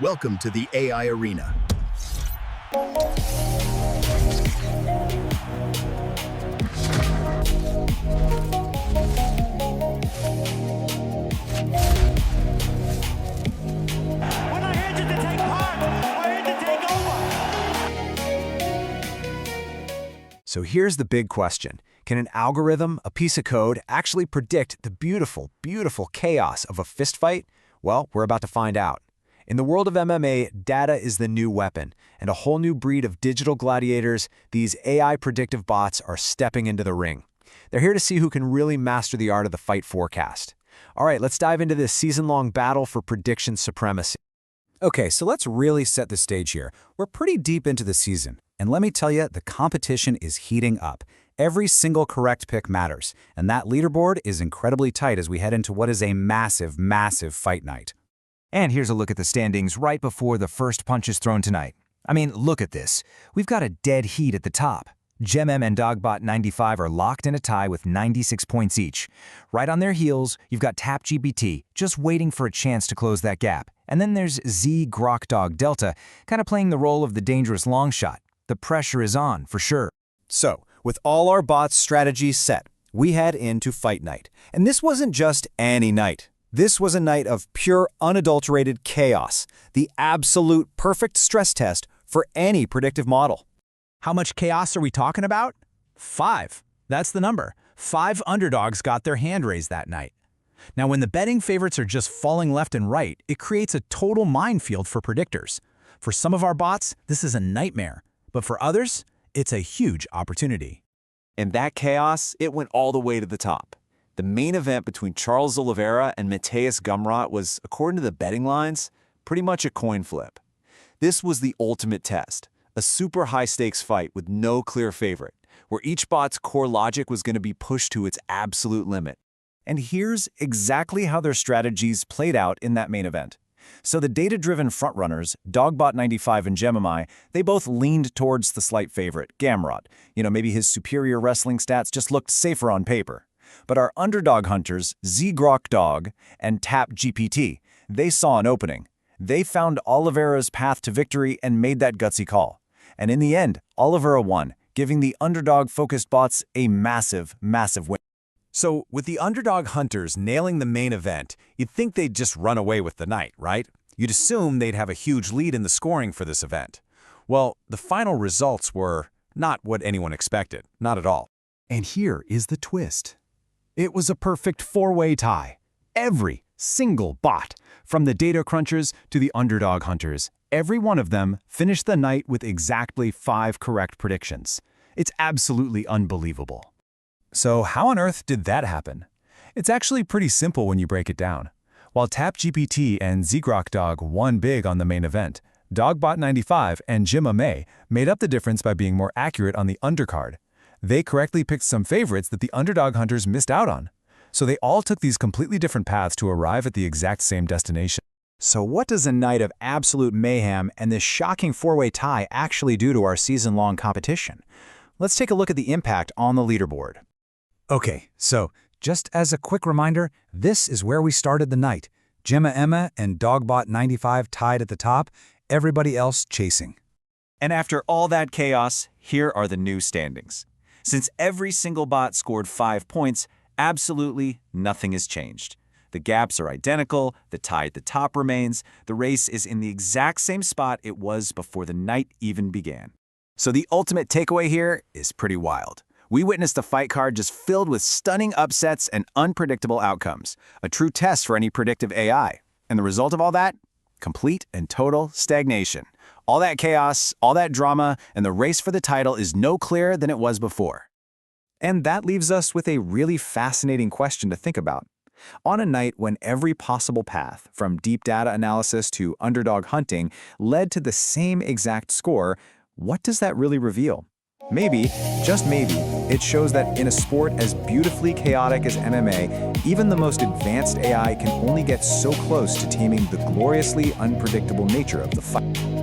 Welcome to the AI Arena. We're not here to take part, we're here to take over. So here's the big question. Can an algorithm, a piece of code, actually predict the beautiful, beautiful chaos of a fist fight? Well, we're about to find out. In the world of MMA, data is the new weapon, and a whole new breed of digital gladiators, these AI predictive bots, are stepping into the ring. They're here to see who can really master the art of the fight forecast. All right, let's dive into this season-long battle for prediction supremacy. Okay, so let's really set the stage here. We're pretty deep into the season, and let me tell you, the competition is heating up. Every single correct pick matters, and that leaderboard is incredibly tight as we head into what is a massive, massive fight night. And here's a look at the standings right before the first punch is thrown tonight. I mean, look at this. We've got a dead heat at the top. GemM and Dogbot95 are locked in a tie with 96 points each. Right on their heels, you've got TapGPT, just waiting for a chance to close that gap. And then there's Grok-z Delta, kind of playing the role of the dangerous long shot. The pressure is on, for sure. So, with all our bots' strategies set, we head into fight night. And this wasn't just any night. This was a night of pure, unadulterated chaos, the absolute perfect stress test for any predictive model. How much chaos are we talking about? 5. That's the number. 5 underdogs got their hand raised that night. Now, when the betting favorites are just falling left and right, it creates a total minefield for predictors. For some of our bots, this is a nightmare, but for others, it's a huge opportunity. And that chaos, it went all the way to the top. The main event between Charles Oliveira and Mateusz Gamrot was, according to the betting lines, pretty much a coin flip. This was the ultimate test, a super high-stakes fight with no clear favorite, where each bot's core logic was going to be pushed to its absolute limit. And here's exactly how their strategies played out in that main event. So the data-driven frontrunners, Dogbot95 and GemM, they both leaned towards the slight favorite, Gamrot. Maybe his superior wrestling stats just looked safer on paper. But our underdog hunters, Grok-z and TapGPT, they saw an opening. They found Oliveira's path to victory and made that gutsy call. And in the end, Oliveira won, giving the underdog-focused bots a massive, massive win. So, with the underdog hunters nailing the main event, you'd think they'd just run away with the night, right? You'd assume they'd have a huge lead in the scoring for this event. Well, the final results were not what anyone expected, not at all. And here is the twist. It was a perfect four-way tie. Every single bot, from the data crunchers to the underdog hunters, every one of them finished the night with exactly 5 correct predictions. It's absolutely unbelievable. So how on earth did that happen? It's actually pretty simple when you break it down. While TapGPT and Grok-z won big on the main event, Dogbot95 and GemM made up the difference by being more accurate on the undercard. They correctly picked some favorites that the underdog hunters missed out on. So they all took these completely different paths to arrive at the exact same destination. So what does a night of absolute mayhem and this shocking four-way tie actually do to our season-long competition? Let's take a look at the impact on the leaderboard. Okay, so just as a quick reminder, this is where we started the night. GemM and Dogbot95 tied at the top, everybody else chasing. And after all that chaos, here are the new standings. Since every single bot scored 5 points, absolutely nothing has changed. The gaps are identical, the tie at the top remains, the race is in the exact same spot it was before the night even began. So the ultimate takeaway here is pretty wild. We witnessed a fight card just filled with stunning upsets and unpredictable outcomes, a true test for any predictive AI. And the result of all that? Complete and total stagnation. All that chaos, all that drama, and the race for the title is no clearer than it was before. And that leaves us with a really fascinating question to think about. On a night when every possible path, from deep data analysis to underdog hunting, led to the same exact score, what does that really reveal? Maybe, just maybe, it shows that in a sport as beautifully chaotic as MMA, even the most advanced AI can only get so close to taming the gloriously unpredictable nature of the fight.